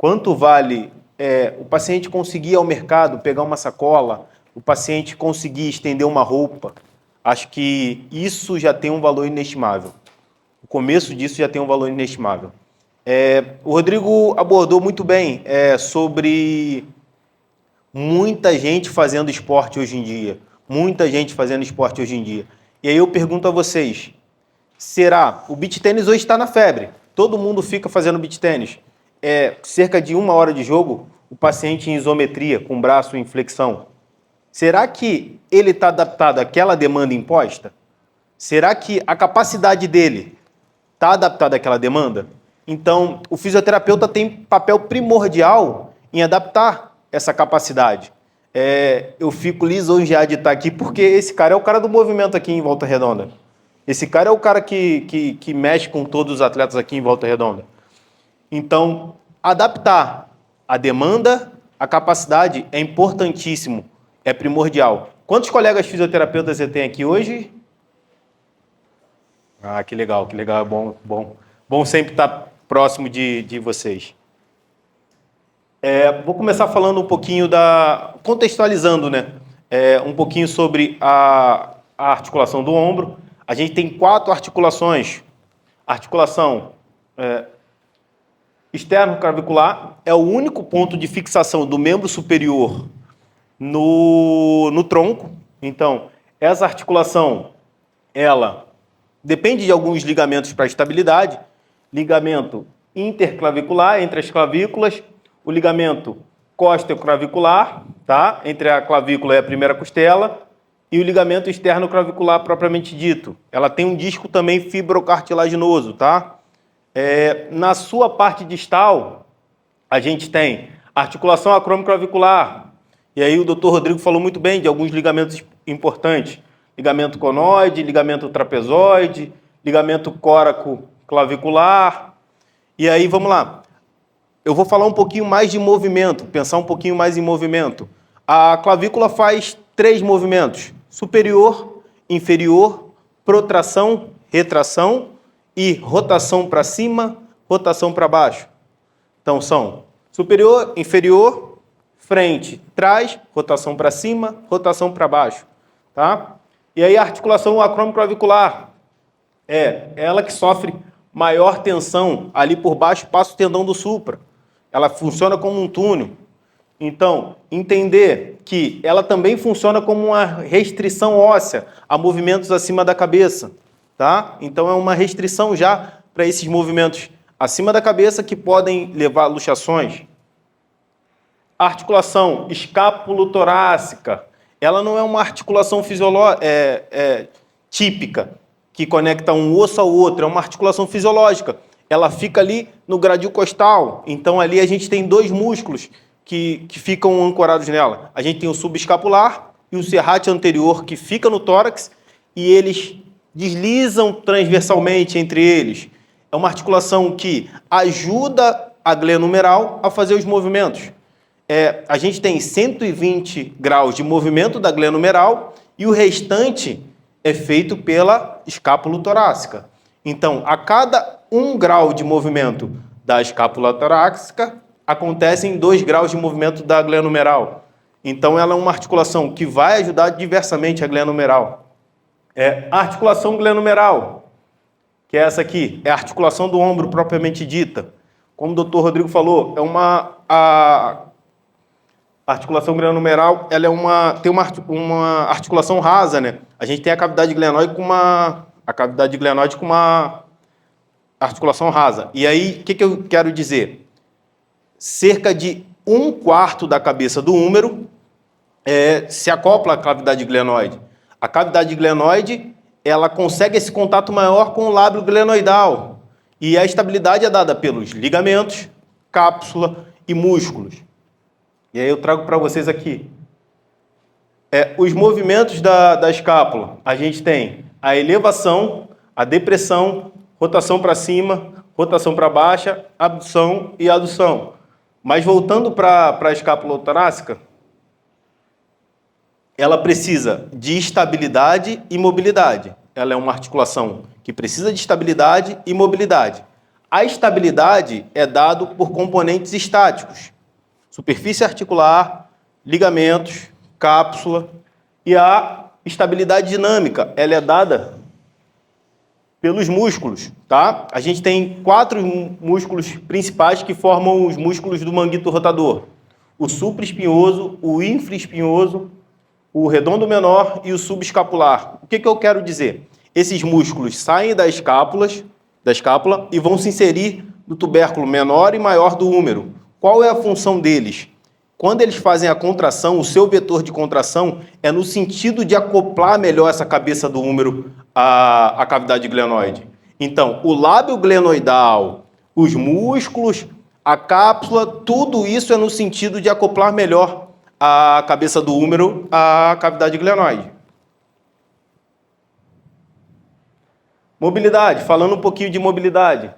quanto vale o paciente conseguir ir ao mercado, pegar uma sacola, o paciente conseguir estender uma roupa. Acho que isso já tem um valor inestimável. O começo disso já tem um valor inestimável. O Rodrigo abordou muito bem sobre muita gente fazendo esporte hoje em dia. Muita gente fazendo esporte hoje em dia. E aí eu pergunto a vocês, será? O beach tênis hoje está na febre. Todo mundo fica fazendo beach tênis. Cerca de 1 hora de jogo, o paciente em isometria, com o braço em flexão. Será que ele está adaptado àquela demanda imposta? Será que a capacidade dele está adaptada àquela demanda? Então, o fisioterapeuta tem papel primordial em adaptar essa capacidade. Eu fico lisonjeado de estar aqui porque esse cara é o cara do movimento aqui em Volta Redonda. Esse cara é o cara que mexe com todos os atletas aqui em Volta Redonda. Então, adaptar a demanda, a capacidade é importantíssimo, é primordial. Quantos colegas fisioterapeutas você tem aqui hoje? Ah, que legal, bom sempre estar próximo de vocês. Vou começar falando um pouquinho contextualizando, né? Um pouquinho sobre a articulação do ombro. A gente tem 4 articulações. Articulação externo-clavicular é o único ponto de fixação do membro superior no tronco. Então, essa articulação, ela depende de alguns ligamentos para estabilidade. Ligamento interclavicular, entre as clavículas. O ligamento costeo-clavicular, tá? Entre a clavícula e a primeira costela. E o ligamento externo-clavicular propriamente dito. Ela tem um disco também fibrocartilaginoso, tá? Na sua parte distal, a gente tem articulação acromioclavicular. E aí o Dr. Rodrigo falou muito bem de alguns ligamentos importantes. Ligamento conoide, ligamento trapezoide, ligamento coraco-clavicular. E aí, vamos lá. Eu vou falar um pouquinho mais de movimento, pensar um pouquinho mais em movimento. A clavícula faz 3 movimentos: superior, inferior, protração, retração e rotação para cima, rotação para baixo. Então são superior, inferior, frente, trás, rotação para cima, rotação para baixo, tá? E aí a articulação acromioclavicular é ela que sofre maior tensão ali por baixo, passa o tendão do supra. Ela funciona como um túnel. Então, entender que ela também funciona como uma restrição óssea a movimentos acima da cabeça, tá? Então, é uma restrição já para esses movimentos acima da cabeça que podem levar a luxações. A articulação escápulo-torácica, ela não é uma articulação típica que conecta um osso ao outro, é uma articulação fisiológica. Ela fica ali no gradil costal. Então, ali a gente tem 2 músculos que ficam ancorados nela. A gente tem o subescapular e o serrátil anterior, que fica no tórax, e eles deslizam transversalmente entre eles. É uma articulação que ajuda a glenohumeral a fazer os movimentos. A gente tem 120 graus de movimento da glenohumeral e o restante é feito pela escápulo-torácica. Então, a cada 1 grau de movimento da escápula torácica, acontecem 2 graus de movimento da glenohumeral. Então, ela é uma articulação que vai ajudar diversamente a glenohumeral. A articulação glenohumeral, que é essa aqui, é a articulação do ombro propriamente dita. Como o Dr. Rodrigo falou, a articulação glenohumeral, ela tem uma articulação rasa, né? A gente tem a cavidade glenoide com uma articulação rasa. E aí, o que eu quero dizer? Cerca de 1/4 da cabeça do húmero se acopla à cavidade glenoide. A cavidade glenoide, ela consegue esse contato maior com o lábio glenoidal. E a estabilidade é dada pelos ligamentos, cápsula e músculos. E aí eu trago para vocês aqui. Os movimentos da escápula. A gente tem a elevação, a depressão, rotação para cima, rotação para baixo, abdução e adução. Mas voltando para a escápula torácica, ela precisa de estabilidade e mobilidade. Ela é uma articulação que precisa de estabilidade e mobilidade. A estabilidade é dado por componentes estáticos, superfície articular, ligamentos, cápsula, e a estabilidade dinâmica, ela é dada pelos músculos, tá? A gente tem 4 músculos principais que formam os músculos do manguito rotador: o supraespinhoso, o infraespinhoso, o redondo menor e o subescapular. O que eu quero dizer? Esses músculos saem da escápula e vão se inserir no tubérculo menor e maior do húmero. Qual é a função deles? Quando eles fazem a contração, o seu vetor de contração é no sentido de acoplar melhor essa cabeça do húmero à cavidade glenoide. Então, o lábio glenoidal, os músculos, a cápsula, tudo isso é no sentido de acoplar melhor a cabeça do húmero à cavidade glenoide. Mobilidade, falando um pouquinho de mobilidade.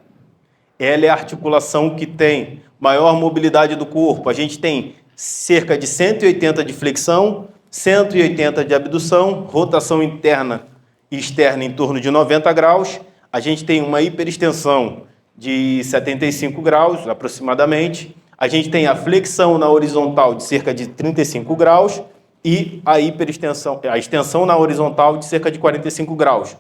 Ela é a articulação que tem maior mobilidade do corpo. A gente tem cerca de 180 de flexão, 180 de abdução, rotação interna e externa em torno de 90 graus. A gente tem uma hiperextensão de 75 graus, aproximadamente. A gente tem a flexão na horizontal de cerca de 35 graus e a extensão na horizontal de cerca de 45 graus.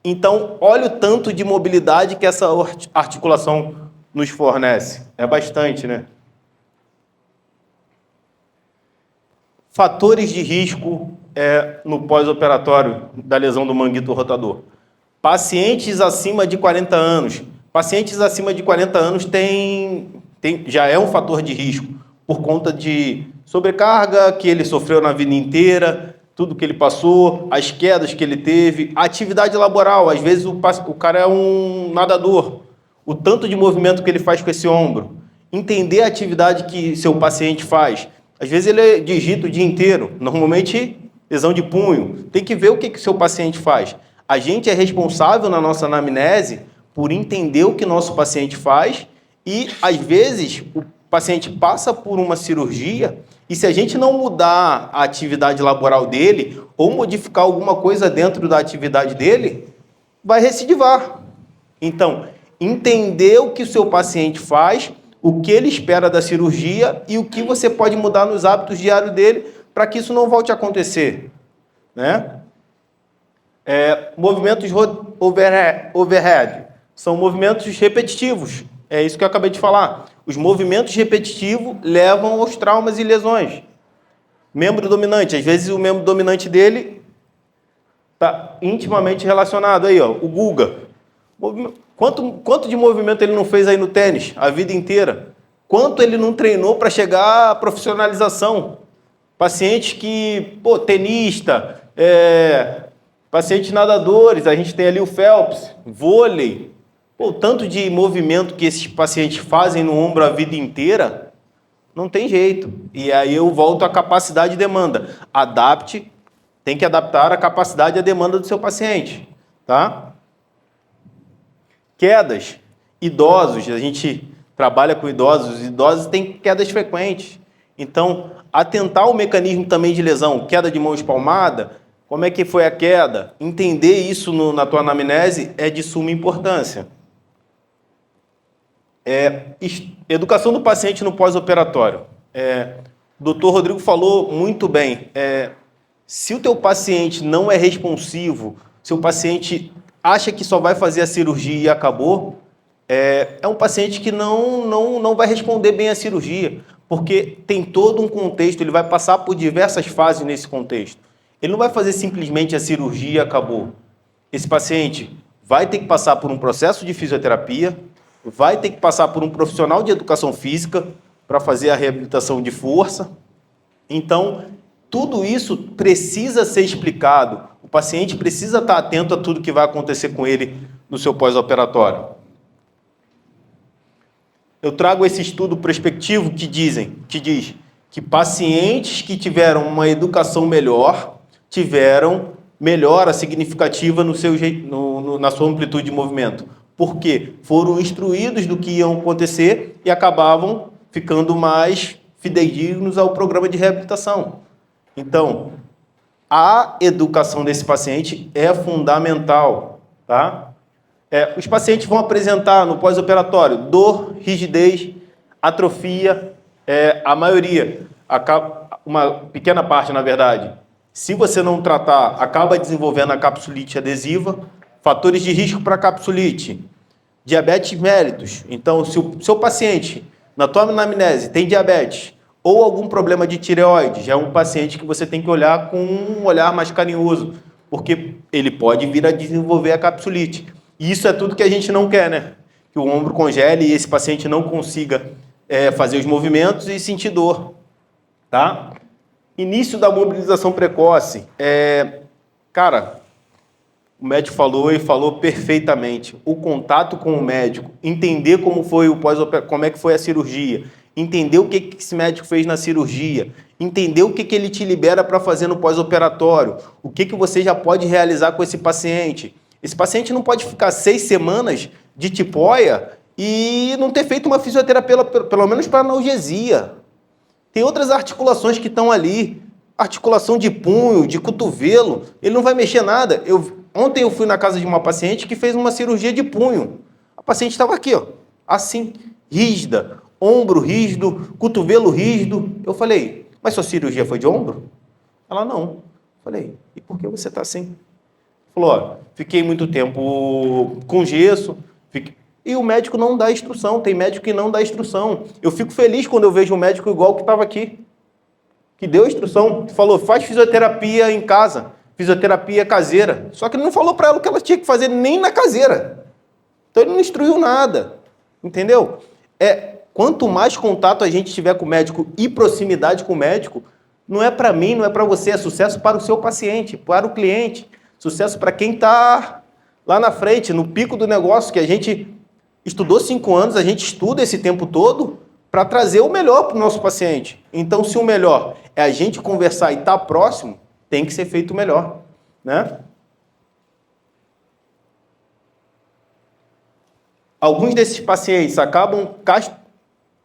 Então, olha o tanto de mobilidade que essa articulação nos fornece. É bastante, né? Fatores de risco no pós-operatório da lesão do manguito rotador. Pacientes acima de 40 anos. Pacientes acima de 40 anos já é um fator de risco, por conta de sobrecarga que ele sofreu na vida inteira, tudo que ele passou, as quedas que ele teve, a atividade laboral. Às vezes o cara é um nadador, o tanto de movimento que ele faz com esse ombro. Entender a atividade que seu paciente faz. Às vezes ele digita o dia inteiro, normalmente lesão de punho. Tem que ver o que o seu paciente faz. A gente é responsável na nossa anamnese por entender o que nosso paciente faz e, às vezes, o paciente passa por uma cirurgia e, se a gente não mudar a atividade laboral dele ou modificar alguma coisa dentro da atividade dele, vai recidivar. Então, entender o que o seu paciente faz, o que ele espera da cirurgia e o que você pode mudar nos hábitos diários dele para que isso não volte a acontecer, né? Movimentos overhead são movimentos repetitivos. É isso que eu acabei de falar. Os movimentos repetitivos levam aos traumas e lesões. Membro dominante. Às vezes o membro dominante dele está intimamente relacionado. Aí, ó, o Guga. Quanto de movimento ele não fez aí no tênis a vida inteira? Quanto ele não treinou para chegar à profissionalização? Pacientes que, tenista, pacientes nadadores, a gente tem ali o Phelps, vôlei. O tanto de movimento que esses pacientes fazem no ombro a vida inteira, não tem jeito. E aí eu volto à capacidade e demanda. Tem que adaptar a capacidade e a demanda do seu paciente, tá? Quedas. Idosos, a gente trabalha com idosos, os idosos têm quedas frequentes. Então, atentar o mecanismo também de lesão, queda de mão espalmada, como é que foi a queda, entender isso na tua anamnese é de suma importância. Educação do paciente no pós-operatório. O Dr. Rodrigo falou muito bem. Se o teu paciente não é responsivo, se o paciente acha que só vai fazer a cirurgia e acabou, é um paciente que não vai responder bem à cirurgia, porque tem todo um contexto, ele vai passar por diversas fases nesse contexto. Ele não vai fazer simplesmente a cirurgia e acabou. Esse paciente vai ter que passar por um processo de fisioterapia, vai ter que passar por um profissional de educação física para fazer a reabilitação de força. Então, tudo isso precisa ser explicado. O paciente precisa estar atento a tudo que vai acontecer com ele no seu pós-operatório. Eu trago esse estudo prospectivo que diz que pacientes que tiveram uma educação melhor tiveram melhora significativa na sua amplitude de movimento. Porque foram instruídos do que ia acontecer e acabavam ficando mais fidedignos ao programa de reabilitação. Então, a educação desse paciente é fundamental, tá? Os pacientes vão apresentar no pós-operatório dor, rigidez, atrofia, a maioria, uma pequena parte, na verdade, se você não tratar, acaba desenvolvendo a capsulite adesiva. Fatores de risco para capsulite: diabetes mellitus. Então, se o seu paciente, na tua anamnese, tem diabetes ou algum problema de tireoide, já é um paciente que você tem que olhar com um olhar mais carinhoso, porque ele pode vir a desenvolver a capsulite. E isso é tudo que a gente não quer, né? Que o ombro congele e esse paciente não consiga fazer os movimentos e sentir dor, tá? Início da mobilização precoce. Cara, o médico falou e falou perfeitamente. O contato com o médico, entender como foi o pós-operatório, como é que foi a cirurgia, entender o que esse médico fez na cirurgia, entender o que ele te libera para fazer no pós-operatório, o que você já pode realizar com esse paciente. Esse paciente não pode ficar 6 semanas de tipóia e não ter feito uma fisioterapia, pelo menos para analgesia. Tem outras articulações que estão ali, articulação de punho, de cotovelo, ele não vai mexer nada. Ontem eu fui na casa de uma paciente que fez uma cirurgia de punho. A paciente estava aqui, ó, assim, rígida, ombro rígido, cotovelo rígido. Eu falei, mas sua cirurgia foi de ombro? Ela, não. Falei, e por que você está assim? Falou, ó, fiquei muito tempo com gesso. E o médico não dá instrução, tem médico que não dá instrução. Eu fico feliz quando eu vejo um médico igual que estava aqui, que deu instrução, falou, faz fisioterapia em casa, fisioterapia caseira. Só que ele não falou para ela o que ela tinha que fazer nem na caseira. Então ele não instruiu nada, entendeu? Quanto mais contato a gente tiver com o médico e proximidade com o médico, não é para mim, não é para você, é sucesso para o seu paciente, para o cliente, sucesso para quem está lá na frente, no pico do negócio, que a gente estudou 5 anos, a gente estuda esse tempo todo para trazer o melhor para o nosso paciente. Então, se o melhor é a gente conversar e estar próximo, tem que ser feito o melhor, né? Alguns desses pacientes acabam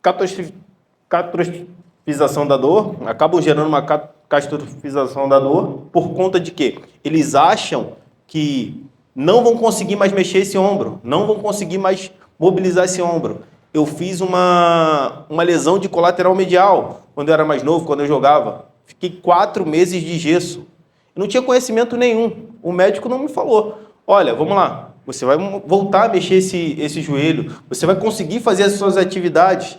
catastrofização da dor, acabam gerando uma catastrofização da dor por conta de quê? Eles acham que não vão conseguir mais mexer esse ombro, não vão conseguir mais mobilizar esse ombro. Eu fiz uma lesão de colateral medial quando eu era mais novo, quando eu jogava. Fiquei 4 meses de gesso. Eu não tinha conhecimento nenhum. O médico não me falou. Olha, vamos lá. Você vai voltar a mexer esse joelho. Você vai conseguir fazer as suas atividades.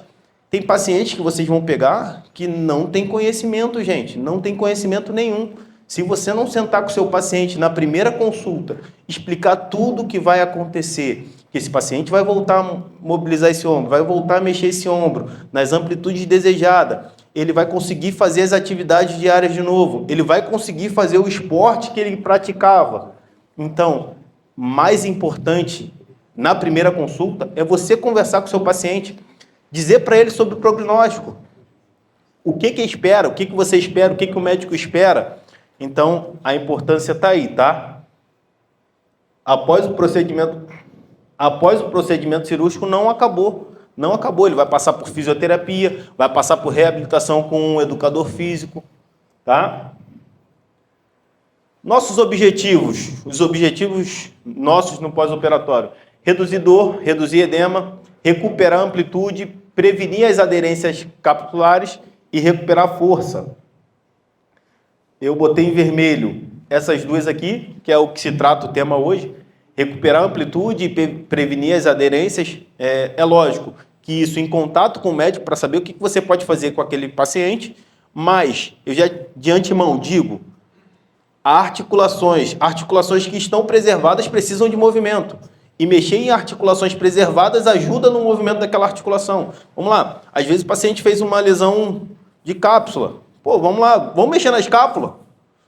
Tem pacientes que vocês vão pegar que não tem conhecimento, gente. Não tem conhecimento nenhum. Se você não sentar com o seu paciente na primeira consulta, explicar tudo o que vai acontecer, que esse paciente vai voltar a mobilizar esse ombro, vai voltar a mexer esse ombro nas amplitudes desejadas, ele vai conseguir fazer as atividades diárias de novo, ele vai conseguir fazer o esporte que ele praticava. Então, mais importante na primeira consulta é você conversar com o seu paciente, dizer para ele sobre o prognóstico. O que espera, o que você espera, o que o médico espera. Então, a importância está aí, tá? Após o procedimento cirúrgico, não acabou. Não acabou. Ele vai passar por fisioterapia, vai passar por reabilitação com um educador físico, tá? Nossos objetivos, os objetivos nossos no pós-operatório: reduzir dor, reduzir edema, recuperar a amplitude, prevenir as aderências capsulares e recuperar força. Eu botei em vermelho essas duas aqui, que é o que se trata o tema hoje. Recuperar a amplitude e prevenir as aderências. É lógico que isso em contato com o médico para saber o que você pode fazer com aquele paciente, mas eu já de antemão digo, articulações que estão preservadas precisam de movimento. E mexer em articulações preservadas ajuda no movimento daquela articulação. Vamos lá, às vezes o paciente fez uma lesão de cápsula. Pô, vamos lá, vamos mexer na escápula.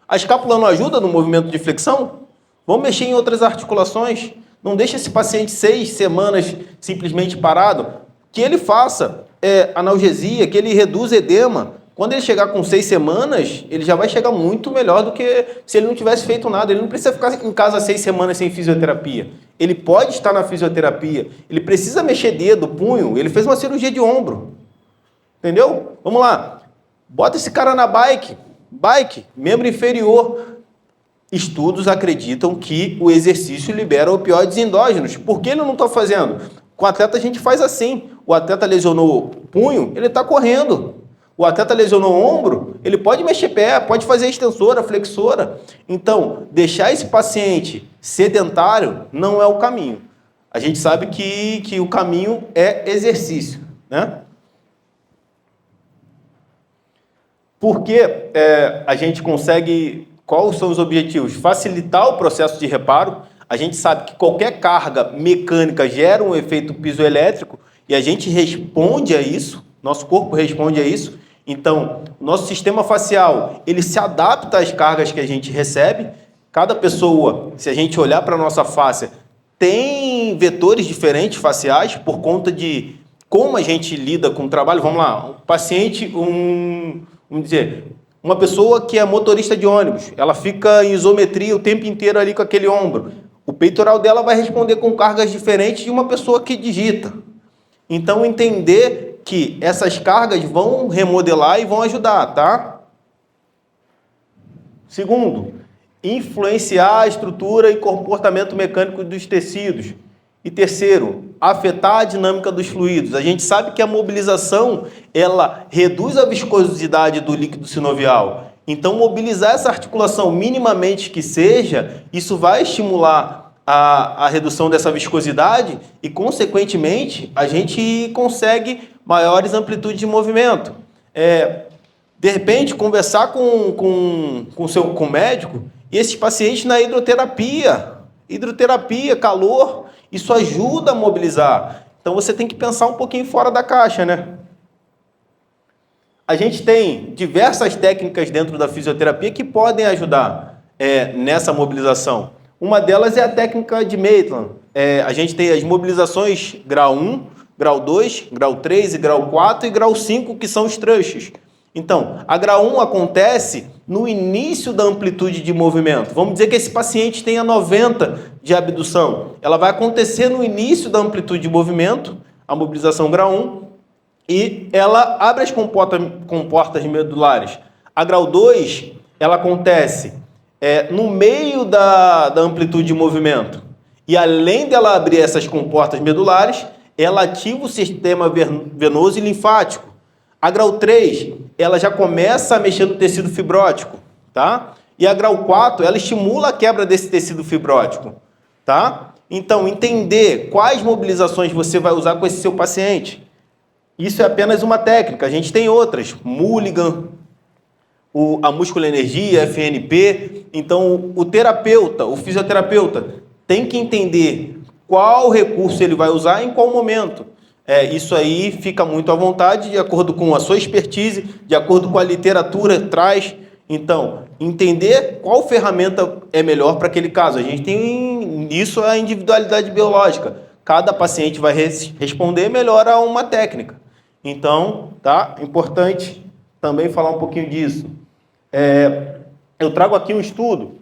A escápula não ajuda no movimento de flexão? Vamos mexer em outras articulações. Não deixe esse paciente 6 semanas simplesmente parado. Que ele faça analgesia, que ele reduza edema. Quando ele chegar com 6 semanas, ele já vai chegar muito melhor do que se ele não tivesse feito nada. Ele não precisa ficar em casa 6 semanas sem fisioterapia. Ele pode estar na fisioterapia. Ele precisa mexer dedo, punho. Ele fez uma cirurgia de ombro. Entendeu? Vamos lá. Bota esse cara na bike, membro inferior. Estudos acreditam que o exercício libera opioides endógenos. Por que ele não está fazendo? Com o atleta a gente faz assim. O atleta lesionou o punho, ele está correndo. O atleta lesionou o ombro, ele pode mexer pé, pode fazer extensora, flexora. Então, deixar esse paciente sedentário não é o caminho. A gente sabe que o caminho é exercício, né? Porque a gente consegue... Quais são os objetivos? Facilitar o processo de reparo. A gente sabe que qualquer carga mecânica gera um efeito piezoelétrico e a gente responde a isso, nosso corpo responde a isso. Então, nosso sistema facial, ele se adapta às cargas que a gente recebe. Cada pessoa, se a gente olhar para a nossa face, tem vetores diferentes faciais por conta de como a gente lida com o trabalho. Vamos lá, um paciente, vamos dizer, uma pessoa que é motorista de ônibus, ela fica em isometria o tempo inteiro ali com aquele ombro. O peitoral dela vai responder com cargas diferentes de uma pessoa que digita. Então, entender que essas cargas vão remodelar e vão ajudar, tá? Segundo, influenciar a estrutura e comportamento mecânico dos tecidos. E terceiro, afetar a dinâmica dos fluidos. A gente sabe que a mobilização, ela reduz a viscosidade do líquido sinovial. Então, mobilizar essa articulação minimamente que seja, isso vai estimular a redução dessa viscosidade e, consequentemente, a gente consegue maiores amplitudes de movimento. De repente, conversar com o médico e esses pacientes na hidroterapia, calor, isso ajuda a mobilizar. Então, você tem que pensar um pouquinho fora da caixa, né? A gente tem diversas técnicas dentro da fisioterapia que podem ajudar nessa mobilização. Uma delas é a técnica de Maitland. A gente tem as mobilizações grau 1, grau 2, grau 3 e grau 4 e grau 5, que são os trushes. Então, a grau 1 acontece no início da amplitude de movimento. Vamos dizer que esse paciente tenha 90 de abdução. Ela vai acontecer no início da amplitude de movimento, a mobilização grau 1, e ela abre as comportas medulares. A grau 2, ela acontece no meio da amplitude de movimento. E além dela abrir essas comportas medulares, ela ativa o sistema venoso e linfático. A grau 3, ela já começa a mexer no tecido fibrótico, tá? E a grau 4, ela estimula a quebra desse tecido fibrótico, tá? Então, entender quais mobilizações você vai usar com esse seu paciente. Isso é apenas uma técnica, a gente tem outras, Mulligan, a musculoenergia, FNP. Então, o terapeuta, o fisioterapeuta, tem que entender qual recurso ele vai usar em qual momento. Isso aí fica muito à vontade, de acordo com a sua expertise, de acordo com a literatura traz. Então, entender qual ferramenta é melhor para aquele caso. A gente tem nisso a individualidade biológica. Cada paciente vai responder melhor a uma técnica. Então, tá? Importante também falar um pouquinho disso. Eu trago aqui um estudo,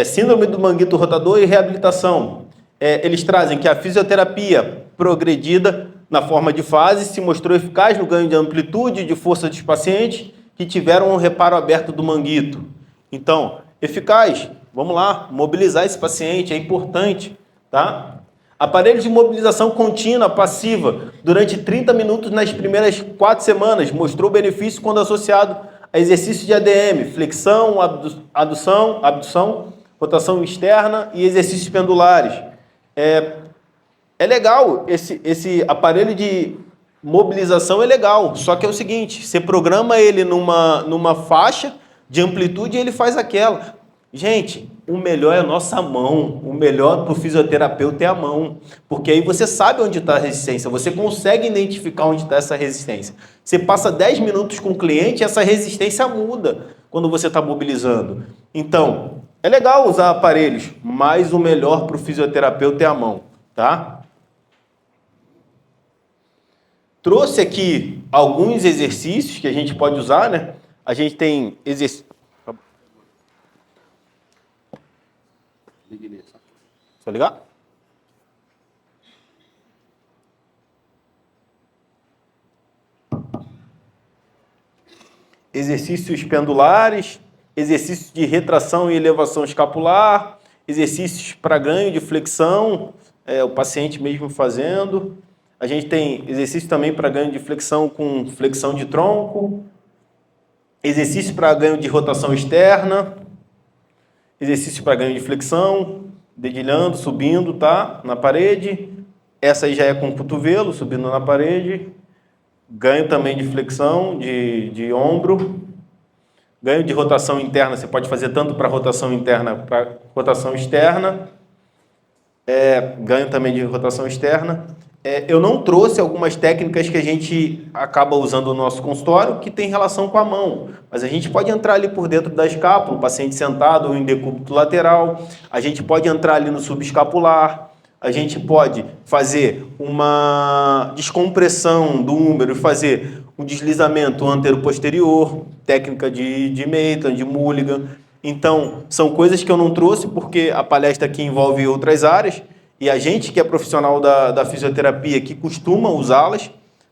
síndrome do manguito rotador e reabilitação. Eles trazem que a fisioterapia progredida na forma de fase se mostrou eficaz no ganho de amplitude e de força dos pacientes que tiveram um reparo aberto do manguito. Então, eficaz, vamos lá, mobilizar esse paciente, é importante, tá? Aparelho de mobilização contínua passiva durante 30 minutos nas primeiras 4 semanas mostrou benefício quando associado a exercícios de ADM, flexão, abdução, rotação externa e exercícios pendulares. É legal, esse aparelho de mobilização é legal, só que é o seguinte, você programa ele numa faixa de amplitude e ele faz aquela. Gente, o melhor é a nossa mão, o melhor para o fisioterapeuta é a mão, porque aí você sabe onde está a resistência, você consegue identificar onde está essa resistência. Você passa 10 minutos com o cliente e essa resistência muda quando você está mobilizando. Então, é legal usar aparelhos, mas o melhor para o fisioterapeuta é a mão, tá? Trouxe aqui alguns exercícios que a gente pode usar, né? A gente tem exercício. Só ligar? Exercícios pendulares, exercícios de retração e elevação escapular, exercícios para ganho de flexão, o paciente mesmo fazendo. A gente tem exercício também para ganho de flexão com flexão de tronco, exercício para ganho de rotação externa, exercício para ganho de flexão, dedilhando, subindo, tá? Na parede. Essa aí já é com o cotovelo, subindo na parede. Ganho também de flexão, de ombro. Ganho de rotação interna, você pode fazer tanto para rotação interna, para rotação externa. Ganho também de rotação externa. Eu não trouxe algumas técnicas que a gente acaba usando no nosso consultório que tem relação com a mão, mas a gente pode entrar ali por dentro da escápula, o paciente sentado ou em decúbito lateral, a gente pode entrar ali no subescapular, a gente pode fazer uma descompressão do húmero, fazer um deslizamento antero-posterior, técnica de Maitland, de Mulligan. Então, são coisas que eu não trouxe porque a palestra aqui envolve outras áreas e a gente que é profissional da fisioterapia que costuma usá-las,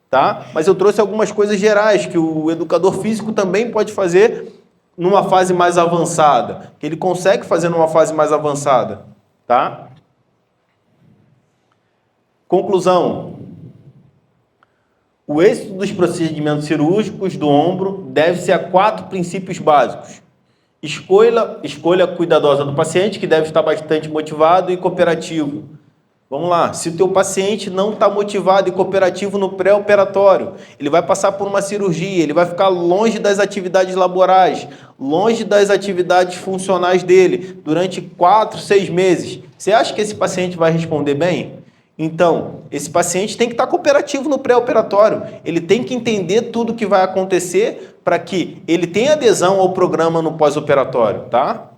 tá? Mas eu trouxe algumas coisas gerais que o educador físico também pode fazer numa fase mais avançada, que ele consegue fazer numa fase mais avançada, tá? Conclusão. O êxito dos procedimentos cirúrgicos do ombro deve-se a 4 princípios básicos. Escolha cuidadosa do paciente, que deve estar bastante motivado e cooperativo. Vamos lá, se o teu paciente não está motivado e cooperativo no pré-operatório, ele vai passar por uma cirurgia, ele vai ficar longe das atividades laborais, longe das atividades funcionais dele, durante 4, 6 meses. Você acha que esse paciente vai responder bem? Então, esse paciente tem que estar cooperativo no pré-operatório, ele tem que entender tudo o que vai acontecer para que ele tenha adesão ao programa no pós-operatório, tá?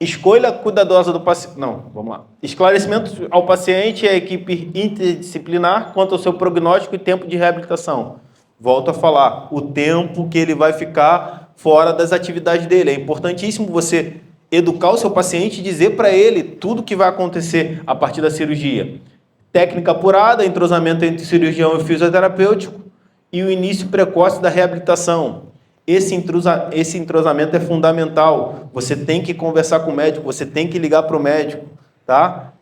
Escolha cuidadosa do paciente. Não, vamos lá. Esclarecimento ao paciente e à equipe interdisciplinar quanto ao seu prognóstico e tempo de reabilitação. Volto a falar, o tempo que ele vai ficar fora das atividades dele. É importantíssimo você educar o seu paciente e dizer para ele tudo o que vai acontecer a partir da cirurgia. Técnica apurada, entrosamento entre cirurgião e fisioterapêutico e o início precoce da reabilitação. Esse entrosamento é fundamental. Você tem que conversar com o médico, você tem que ligar para o médico, tá?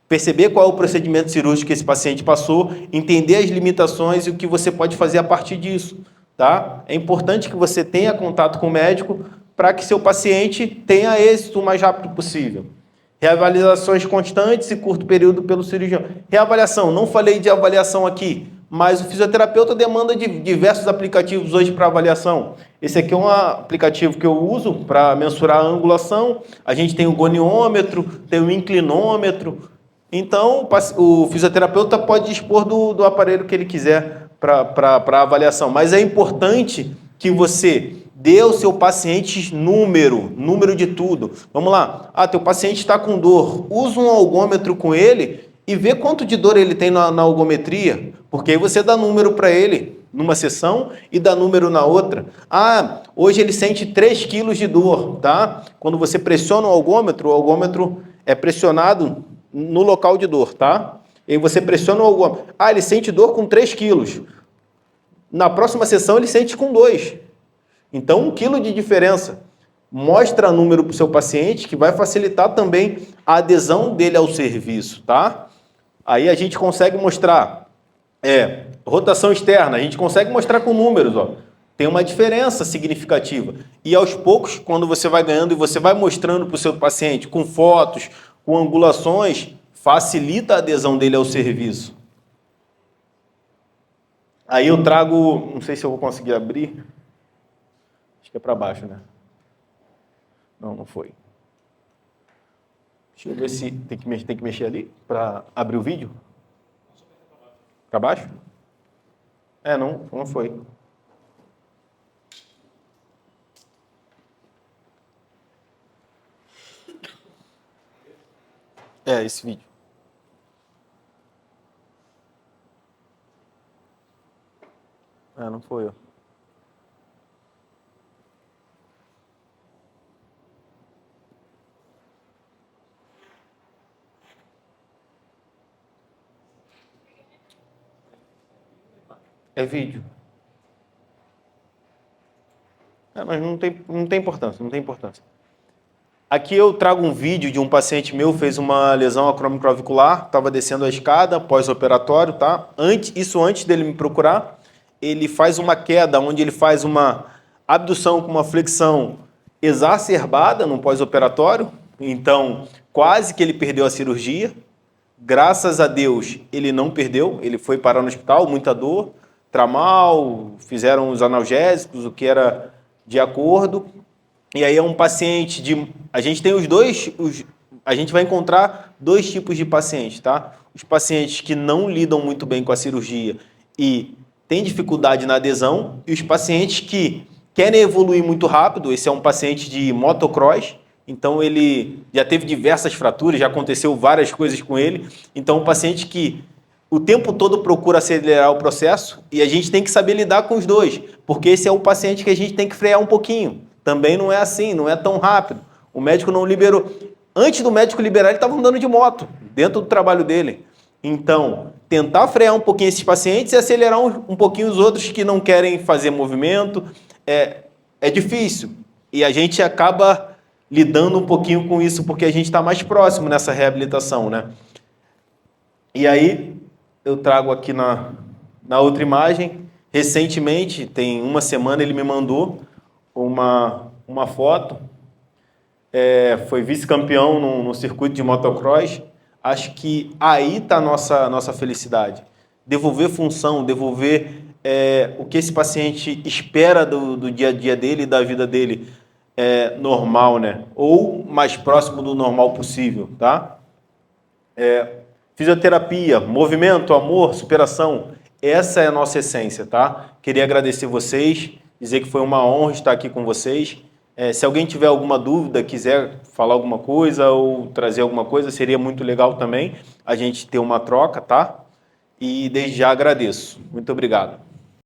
Perceber qual é o procedimento cirúrgico que esse paciente passou, entender as limitações e o que você pode fazer a partir disso, tá? É importante que você tenha contato com o médico para que seu paciente tenha êxito o mais rápido possível. Reavaliações constantes e curto período pelo cirurgião. Reavaliação, não falei de avaliação aqui, mas o fisioterapeuta demanda de diversos aplicativos hoje para avaliação. Esse aqui é um aplicativo que eu uso para mensurar a angulação. A gente tem o goniômetro, tem o inclinômetro. Então, o fisioterapeuta pode dispor do aparelho que ele quiser para avaliação. Mas é importante que você dê ao seu paciente número de tudo. Vamos lá. Teu paciente está com dor. Usa um algômetro com ele e vê quanto de dor ele tem na algometria, porque aí você dá número para ele numa sessão e dá número na outra. Hoje ele sente 3 quilos de dor, tá? Quando você pressiona o algômetro é pressionado no local de dor, tá? E aí você pressiona o algômetro. Ele sente dor com 3 quilos. Na próxima sessão ele sente com 2. Então, 1 quilo de diferença. Mostra número para o seu paciente, que vai facilitar também a adesão dele ao serviço, tá? Aí a gente consegue mostrar rotação externa, a gente consegue mostrar com números, ó. Tem uma diferença significativa. E aos poucos, quando você vai ganhando e você vai mostrando para o seu paciente com fotos, com angulações, facilita a adesão dele ao serviço. Aí eu trago, não sei se eu vou conseguir abrir. Acho que é para baixo, né? Não foi. Deixa eu ver se tem que mexer ali para abrir o vídeo. Para baixo? Não foi. Esse vídeo. Não foi, ó. É vídeo. Mas não tem importância, não tem importância. Aqui eu trago um vídeo de um paciente meu, fez uma lesão acromioclavicular, estava descendo a escada pós-operatório, tá? Isso antes dele me procurar, ele faz uma queda, onde ele faz uma abdução com uma flexão exacerbada no pós-operatório, então quase que ele perdeu a cirurgia. Graças a Deus ele não perdeu, ele foi parar no hospital, muita dor, tramal, fizeram os analgésicos, o que era de acordo. E aí é um paciente de... A gente tem a gente vai encontrar dois tipos de pacientes, tá? Os pacientes que não lidam muito bem com a cirurgia e têm dificuldade na adesão, e os pacientes que querem evoluir muito rápido. Esse é um paciente de motocross, então ele já teve diversas fraturas, já aconteceu várias coisas com ele. Então, um paciente que o tempo todo procura acelerar o processo, e a gente tem que saber lidar com os dois, porque esse é o paciente que a gente tem que frear um pouquinho. Também não é assim, não é tão rápido. O médico não liberou. Antes do médico liberar, ele estava andando de moto, dentro do trabalho dele. Então, tentar frear um pouquinho esses pacientes e acelerar um pouquinho os outros que não querem fazer movimento, é difícil. E a gente acaba lidando um pouquinho com isso, porque a gente está mais próximo nessa reabilitação, né? E aí, eu trago aqui na outra imagem, recentemente, tem uma semana, ele me mandou uma foto, foi vice-campeão no circuito de motocross. Acho que aí está a nossa felicidade. Devolver função, devolver o que esse paciente espera do dia a dia dele, da vida dele normal, né? Ou mais próximo do normal possível, tá? Fisioterapia, movimento, amor, superação, essa é a nossa essência, tá? Queria agradecer vocês, dizer que foi uma honra estar aqui com vocês. Se alguém tiver alguma dúvida, quiser falar alguma coisa ou trazer alguma coisa, seria muito legal também a gente ter uma troca, tá? E desde já agradeço. Muito obrigado.